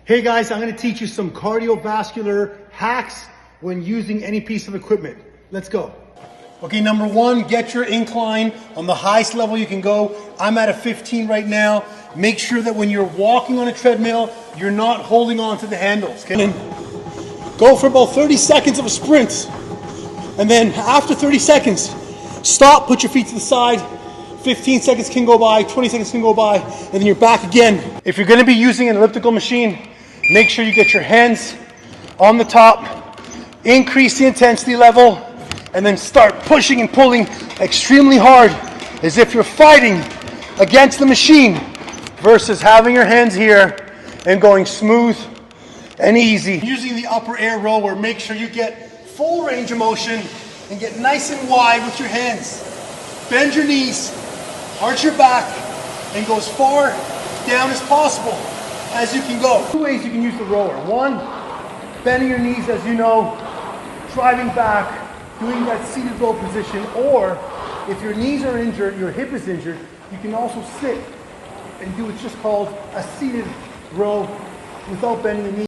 Hey guys, I'm going to teach you some cardiovascular hacks when using any piece of equipment. Let's go. Okay, number one, get your incline on the highest level you can go. I'm at a 15 right now. Make sure that when you're walking on a treadmill, you're not holding on to the handles. Okay? And go for about 30 seconds of a sprint. And then after 30 seconds, stop, put your feet to the side. 15 seconds can go by, 20 seconds can go by, and then you're back again. If you're going to be using an elliptical machine, make sure you get your hands on the top, increase the intensity level, and then start pushing and pulling extremely hard as if you're fighting against the machine versus having your hands here and going smooth and easy. Using the upper air rower, make sure you get full range of motion and get nice and wide with your hands. Bend your knees, arch your back, and go as far down as possible as you can go. Two ways you can use the rower. One, bending your knees as you know, driving back, doing that seated row position, or if your knees are injured, your hip is injured, you can also sit and do what's just called a seated row without bending the knees.